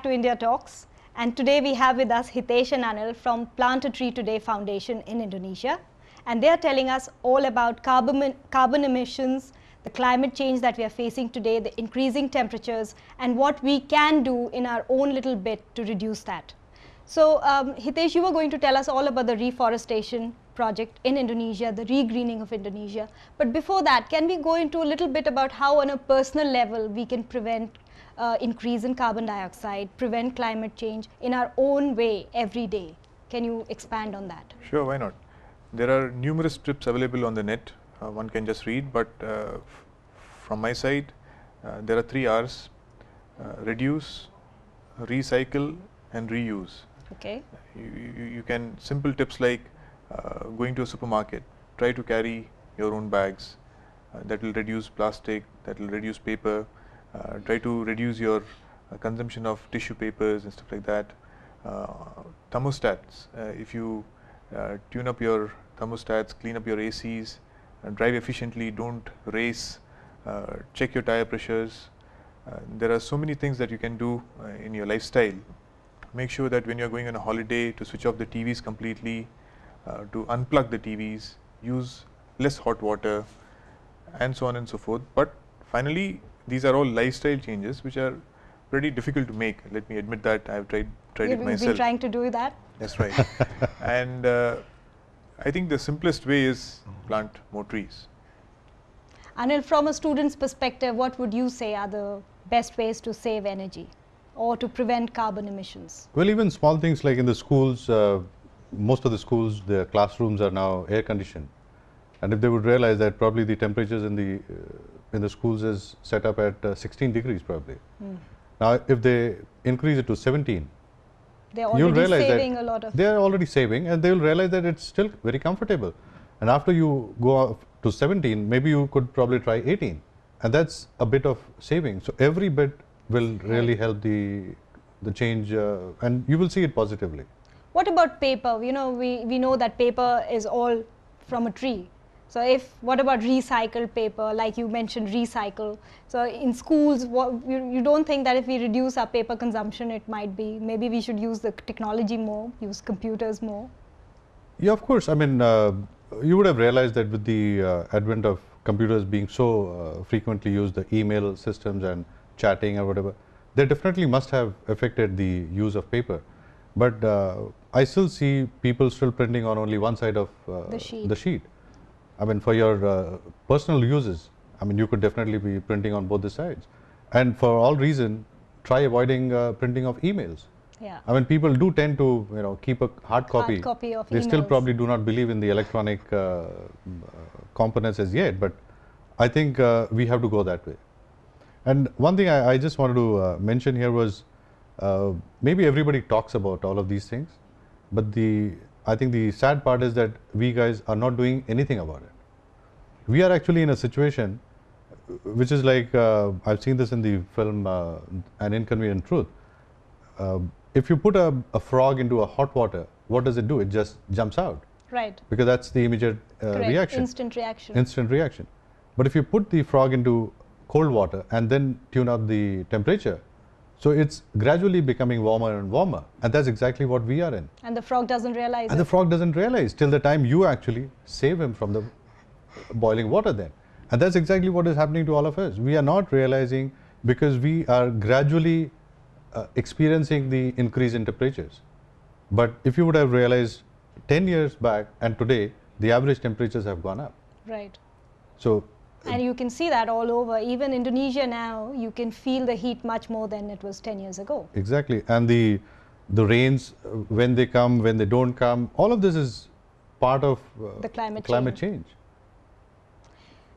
to India Talks, and today we have with us Hitesh and Anil from Plant a Tree Today Foundation in Indonesia, and they are telling us all about carbon emissions, the climate change that we are facing today, the increasing temperatures, and what we can do in our own little bit to reduce that. So Hitesh, you were going to tell us all about the reforestation project in Indonesia, the regreening of Indonesia. But before that, can we go into a little bit about how on a personal level we can prevent increase in carbon dioxide, prevent climate change in our own way every day? Can you expand on that? Sure, why not? There are numerous tips available on the net. One can just read, but from my side, there are 3 R's: reduce, recycle, and reuse. Okay. You can, simple tips like going to a supermarket, try to carry your own bags. That will reduce plastic, that will reduce paper. Try to reduce your consumption of tissue papers and stuff like that. Thermostats, if you tune up your thermostats, clean up your ACs, drive efficiently, don't race, check your tire pressures. There are so many things that you can do in your lifestyle. Make sure that when you are going on a holiday, to switch off the TVs completely, to unplug the TVs, use less hot water, and so on and so forth. But finally, these are all lifestyle changes which are pretty difficult to make. Let me admit that I have tried it myself. You've been trying to do that? That's right. And I think the simplest way is plant more trees. Anil, from a student's perspective, what would you say are the best ways to save energy or to prevent carbon emissions? Well, even small things like in the schools, most of the schools, the classrooms are now air conditioned. And if they would realize that probably the temperatures in the schools is set up at 16 degrees probably. Now, if they increase it to 17, they're already saving a lot of. They are already saving, and they will realize that it's still very comfortable. And after you go up to 17, maybe you could probably try 18, and that's a bit of saving. So every bit will really help the change, and you will see it positively. What about paper? You know, we know that paper is all from a tree. So what about recycled paper, like you mentioned, recycle? So in schools, you don't think that if we reduce our paper consumption, it might be, maybe we should use the technology more, use computers more? Yeah, of course. I mean, you would have realized that with the advent of computers being so frequently used, the email systems and chatting or whatever, they definitely must have affected the use of paper. But I still see people still printing on only one side of the sheet. I mean, for your personal uses, I mean, you could definitely be printing on both the sides. And for all reason, try avoiding printing of emails. Yeah. I mean, people do tend to, keep a hard copy. Of they emails. Still probably do not believe in the electronic components as yet, but I think we have to go that way. And one thing I just wanted to mention here was, maybe everybody talks about all of these things, but I think the sad part is that we guys are not doing anything about it. We are actually in a situation which is like, I've seen this in the film An Inconvenient Truth. If you put a frog into a hot water, what does it do? It just jumps out. Right. Because that's the immediate reaction. Instant reaction. Instant reaction. But if you put the frog into cold water and then tune up the temperature, so it's gradually becoming warmer and warmer, and that's exactly what we are in. And the frog doesn't realize And the frog doesn't realize till the time you actually save him from the boiling water then. And that's exactly what is happening to all of us. We are not realizing because we are gradually experiencing the increase in temperatures. But if you would have realized 10 years back and today, the average temperatures have gone up. Right. So. And you can see that all over. Even Indonesia now, you can feel the heat much more than it was 10 years ago. Exactly. And the rains, when they come, when they don't come, all of this is part of the climate change.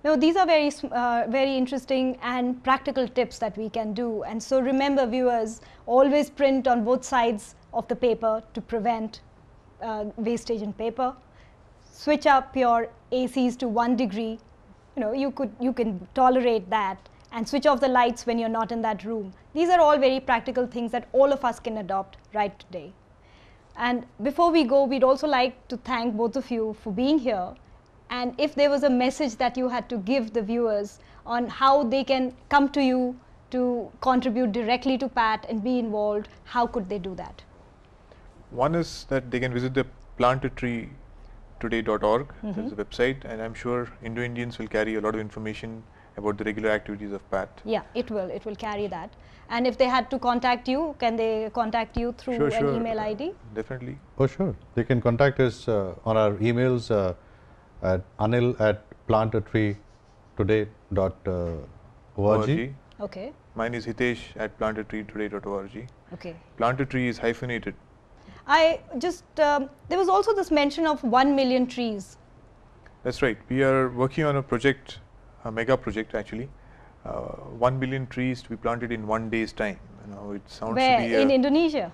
Now, these are very interesting and practical tips that we can do. And so remember, viewers, always print on both sides of the paper to prevent wastage in paper. Switch up your ACs to 1 degree. You can tolerate that, and switch off the lights when you're not in that room. These are all very practical things that all of us can adopt right today. And before we go, we'd also like to thank both of you for being here. And if there was a message that you had to give the viewers on how they can come to you to contribute directly to PAT and be involved, how could they do that? One is that they can visit the plantatreetoday.org, that's the website, and I'm sure Indoindians will carry a lot of information about the regular activities of PAT. Yeah, it will carry that. And if they had to contact you, can they contact you through an email ID? Definitely. Oh, sure. They can contact us on our emails at anil@plantatreetoday.org. Okay. Mine is Hitesh at plantatreetoday.org. Okay. Plantatree is hyphenated. I just, there was also this mention of 1 million trees. That's right. We are working on a project, a mega project actually. 1 million trees to be planted in 1 day's time. You know, it sounds Where? to be In Indonesia?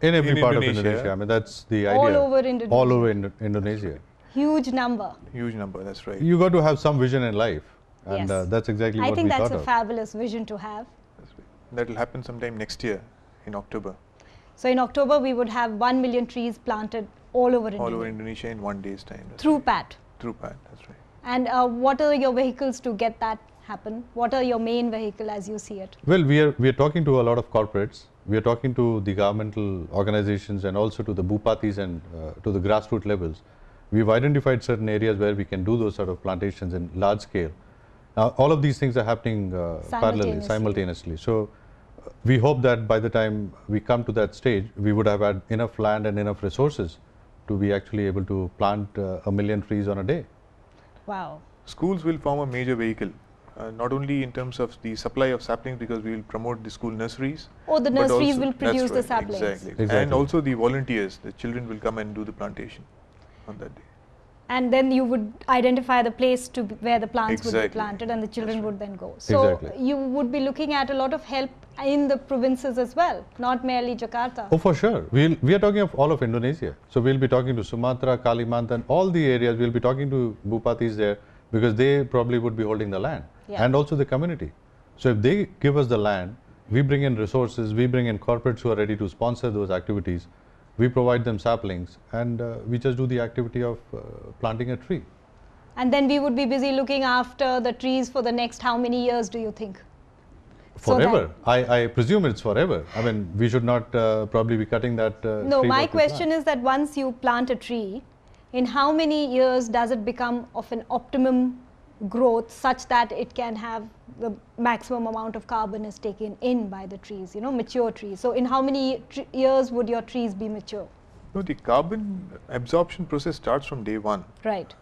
In every part of Indonesia. I mean, that's the idea. All over Indonesia. All over Indonesia. Huge number. Huge number, that's right. You got to have some vision in life. And Yes. that's exactly I what we think that's thought a of. fabulous vision to have. That's right. That will happen sometime next year in October. So in October, we would have 1 million trees planted all over Indonesia. All over Indonesia in 1 day's time. That's Through right. PAT. Through PAT, that's right. And what are your vehicles to get that happen? What are your main vehicle as you see it? Well, we are talking to a lot of corporates. We are talking to the governmental organizations and also to the Bupatis and to the grassroots levels. We've identified certain areas where we can do those sort of plantations in large scale. Now, all of these things are happening parallelly, simultaneously. So, we hope that by the time we come to that stage, we would have had enough land and enough resources to be actually able to plant 1 million trees on a day. Wow. Schools will form a major vehicle, not only in terms of the supply of saplings, because we will promote the school nurseries. Oh, the but nurseries also- will produce that's the right, saplings. Exactly. Exactly. And also the volunteers, the children will come and do the plantation on that day. And then you would identify the place to where the plants would be Exactly. planted and the children That's would then go. So Exactly. you would be looking at a lot of help in the provinces as well, not merely Jakarta. Oh, for sure. We are talking of all of Indonesia. So we'll be talking to Sumatra, Kalimantan, all the areas. We'll be talking to Bupatis there because they probably would be holding the land Yeah. and also the community. So if they give us the land, we bring in resources, we bring in corporates who are ready to sponsor those activities. We provide them saplings and we just do the activity of planting a tree. And then we would be busy looking after the trees for the next how many years do you think? So that- Forever. I presume it's forever. I mean, we should not probably be cutting that No, tree my what we question plant. is that once you plant a tree, in how many years does it become of an optimum growth such that it can have the maximum amount of carbon is taken in by the trees, you know, mature trees. So in how many years would your trees be mature? No, the carbon absorption process starts from day one. Right.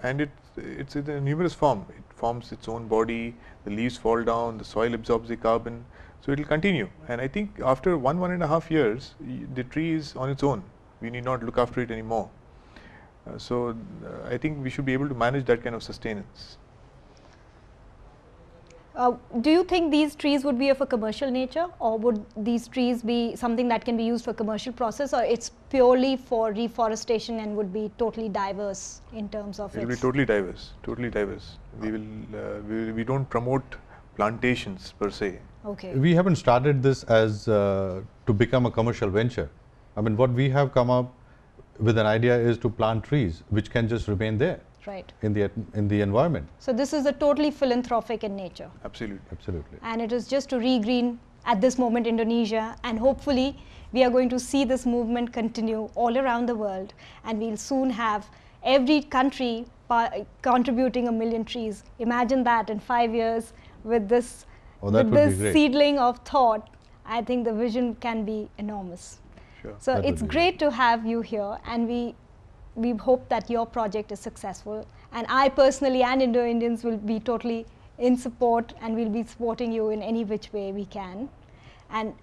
And it's in a numerous form. It forms its own body, the leaves fall down, the soil absorbs the carbon, so it will continue. And I think after 1.5 years, the tree is on its own. We need not look after it anymore. I think we should be able to manage that kind of sustenance. Do you think these trees would be of a commercial nature, or would these trees be something that can be used for commercial process, or it's purely for reforestation and would be totally diverse in terms of It will be its? totally diverse, totally diverse. We don't promote plantations per se. Okay. We haven't started this as to become a commercial venture. I mean, what we have come up with an idea is to plant trees which can just remain there Right. in the environment. So this is a totally philanthropic in nature. Absolutely. Absolutely. And it is just to regreen at this moment Indonesia, and hopefully we are going to see this movement continue all around the world, and we'll soon have every country contributing 1 million trees. Imagine that in 5 years with this, Oh, that with would be this great. seedling of thought. I think the vision can be enormous. Sure. So That would it's be great to have you here, and we hope that your project is successful. And I personally and Indo-Indians will be totally in support, and we'll be supporting you in any which way we can. And